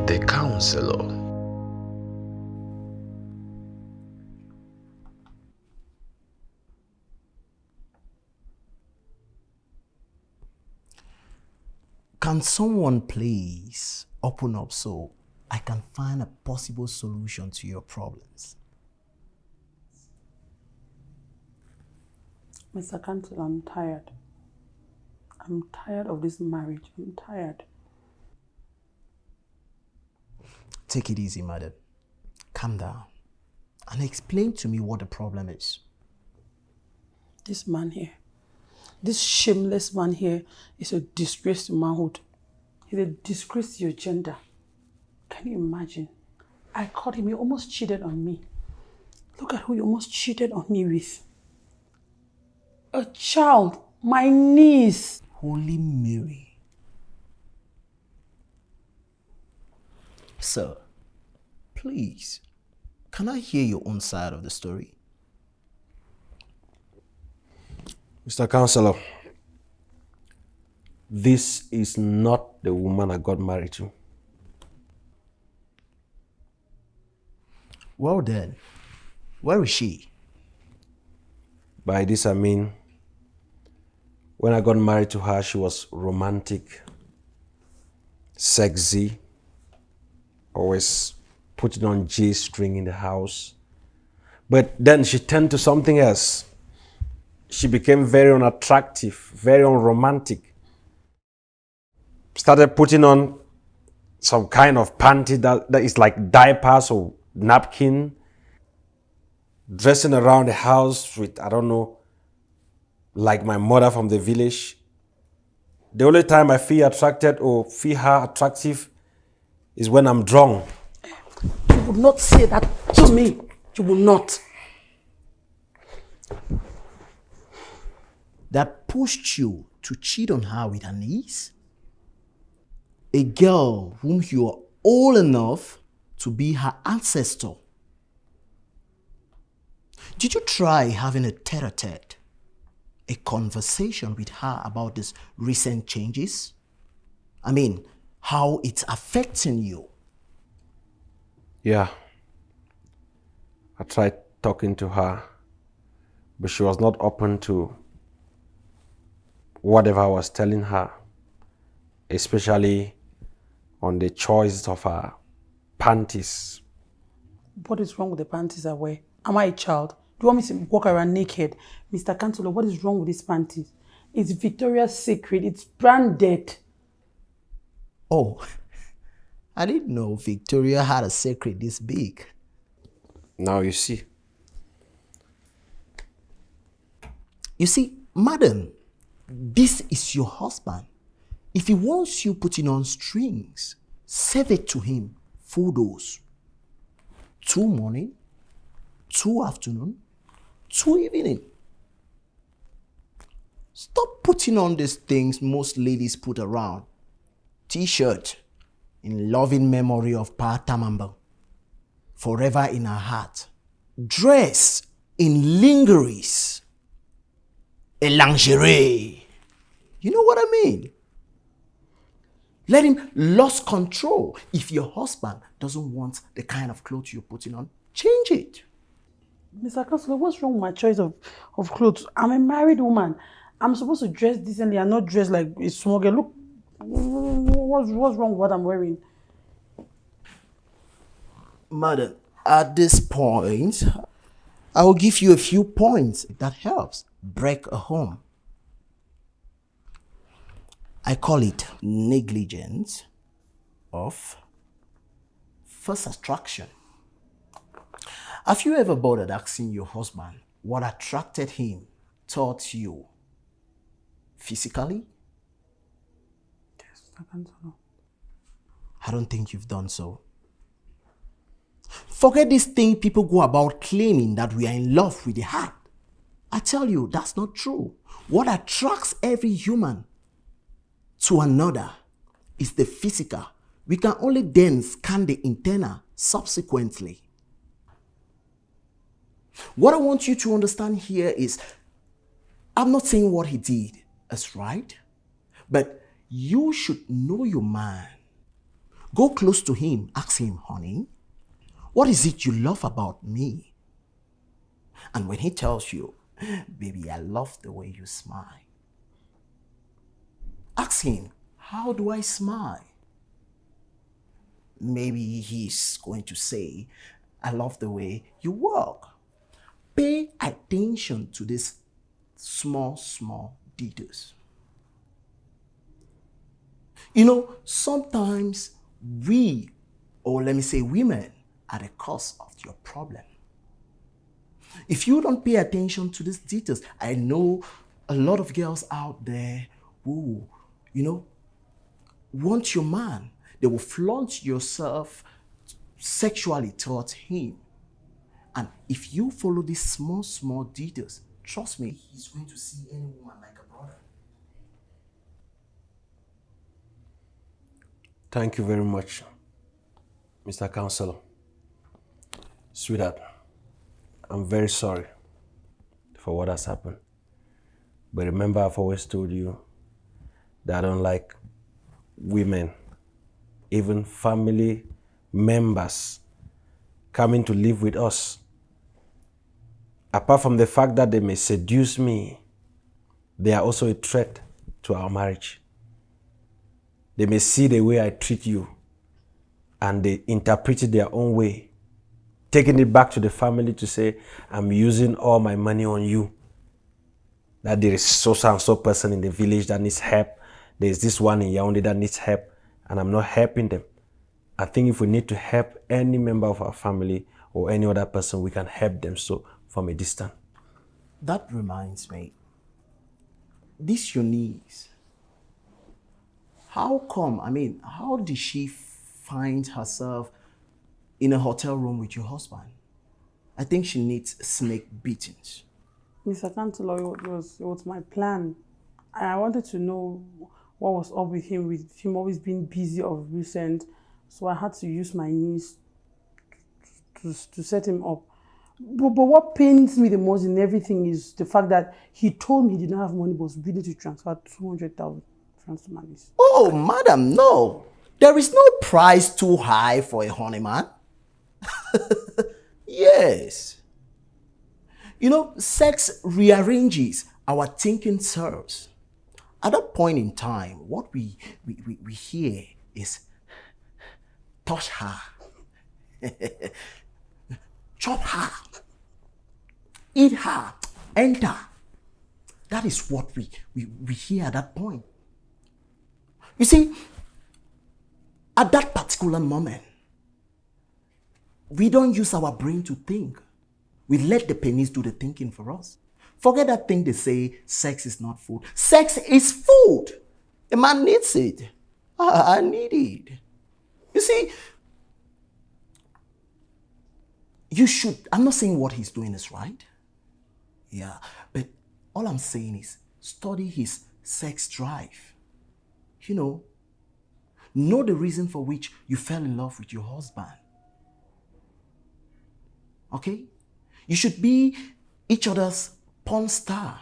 The counselor. Can someone please open up so I can find a possible solution to your problems? Mr. Cancel, I'm tired. I'm tired of this marriage. I'm tired. Take it easy, madam. Calm down and explain to me what the problem is. This man here, this shameless man here is a disgrace to manhood. He's a disgrace to your gender. Can you imagine? I caught him, he almost cheated on me. Look at who he almost cheated on me with. A child, my niece. Holy Mary. Sir, please, can I hear your own side of the story? Mr. Counselor, this is not the woman I got married to. Well then, where is she? By this I mean, when I got married to her, she was romantic, sexy, always putting on G-string in the house. But then she turned to something else. She became very unattractive, very unromantic. Started putting on some kind of panty that is like diapers or napkin. Dressing around the house with, I don't know, like my mother from the village. The only time I feel attracted or feel her attractive is when I'm drunk. You would not say that to me. You will not. That pushed you to cheat on her with her niece? A girl whom you are old enough to be her ancestor. Did you try having a tete-a-tete, a conversation with her about these recent changes? I mean, how it's affecting you? Yeah. I tried talking to her, but she was not open to whatever I was telling her, especially on the choice of her panties. What is wrong with the panties I wear? Am I a child? Do you want me to walk around naked? Mr. Cantolo, what is wrong with these panties? It's Victoria's Secret. It's branded. Oh, I didn't know Victoria had a secret this big. Now you see. You see, madam, this is your husband. If he wants you putting on strings, serve it to him full dose. 2 morning, 2 afternoon, 2 evening. Stop putting on these things most ladies put around. T-shirt in loving memory of Pa Tamamba, forever in her heart. Dress in lingeries, a lingerie. You know what I mean? Let him lose control. If your husband doesn't want the kind of clothes you're putting on, change it. Mr. Counselor, what's wrong with my choice of clothes? I'm a married woman. I'm supposed to dress decently and not dress like a small girl. Look, what's wrong with what I'm wearing? Madam, at this point, I will give you a few points that helps break a home. I call it negligence of first attraction. Have you ever bothered asking your husband what attracted him towards you physically? Yes, Mr. Counselor. I don't think you've done so. Forget this thing people go about claiming that we are in love with the heart. I tell you, that's not true. What attracts every human to another is the physical. We can only then scan the internal subsequently. What I want you to understand here is, I'm not saying what he did is right, but you should know your man. Go close to him, ask him, honey, what is it you love about me? And when he tells you, baby, I love the way you smile, ask him, how do I smile? Maybe he's going to say, I love the way you walk. Pay attention to these small details. You know, sometimes we, or let me say women, are the cause of your problem. If you don't pay attention to these details, I know a lot of girls out there who, want your man. They will flaunt yourself sexually towards him. And if you follow these small details, trust me, he's going to see any woman like a brother. Thank you very much, Mr. Counselor. Sweetheart, I'm very sorry for what has happened. But remember, I've always told you that I don't like women, even family members, coming to live with us. Apart from the fact that they may seduce me, they are also a threat to our marriage. They may see the way I treat you and they interpret it their own way, taking it back to the family to say, I'm using all my money on you. That there is so and so person in the village that needs help. There is this one in Yaoundé that needs help, and I'm not helping them. I think if we need to help any member of our family or any other person, we can help them so from a distance. That reminds me, this your niece, how did she find herself in a hotel room with your husband? I think she needs snake beatings. Mr. Counselor, it was my plan. I wanted to know what was up with him always being busy of recent. So I had to use my niece to set him up. But what pains me the most in everything is the fact that he told me he did not have money but was willing to transfer 200,000 francs to my niece. Oh, madam, no. There is no price too high for a honeyman. Yes. Sex rearranges our thinking cells. At that point in time, what we hear is, touch her, chop her, eat her, enter. That is what we hear at that point. You see, at that particular moment, we don't use our brain to think. We let the penis do the thinking for us. Forget that thing they say, sex is not food. Sex is food. A man needs it. I need it. You see, I'm not saying what he's doing is right. Yeah, but all I'm saying is study his sex drive. Know the reason for which you fell in love with your husband. Okay? You should be each other's porn star.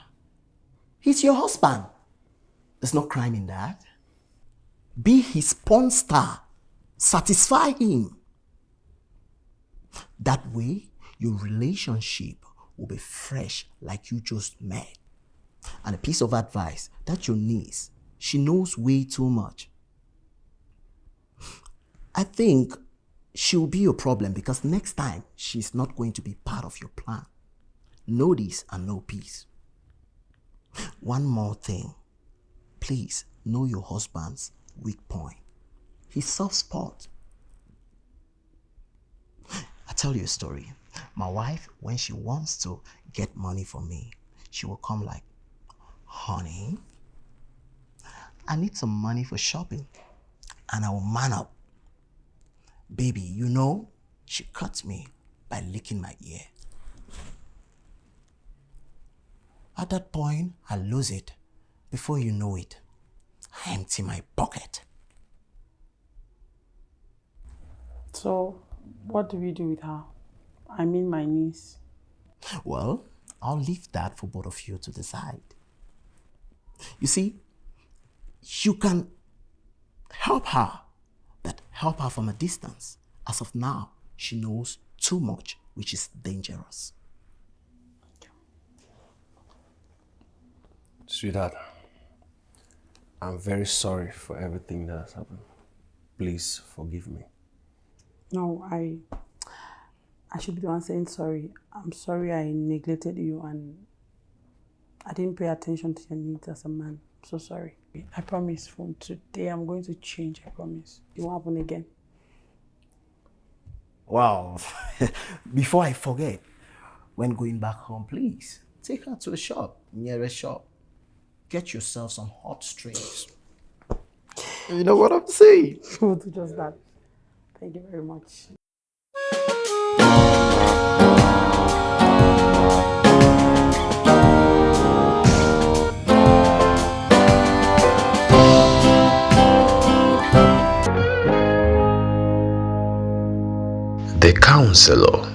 He's your husband. There's no crime in that. Be his porn star. Satisfy him. That way, your relationship will be fresh like you just met. And a piece of advice, that your niece, she knows way too much. I think she'll be your problem because next time she's not going to be part of your plan. Know this and know peace. One more thing. Please know your husband's weak point. His soft spot. I'll tell you a story. My wife, when she wants to get money from me, she will come like, honey, I need some money for shopping. And I will man up. Baby, she cut me by licking my ear. At that point, I lose it. Before you know it, I empty my pocket. So, what do we do with her? I mean my niece. Well, I'll leave that for both of you to decide. You see, you can help her, but help her from a distance. As of now, she knows too much, which is dangerous. Sweetheart, I'm very sorry for everything that has happened. Please forgive me. No, I should be the one saying sorry. I'm sorry I neglected you and I didn't pay attention to your needs as a man. I'm so sorry. I promise from today I'm going to change, I promise. It won't happen again. Wow. Before I forget, when going back home, please take her to a shop, nearest shop. Get yourself some hot strings. You know what I'm saying? We'll do just that. Thank you very much. The Counselor.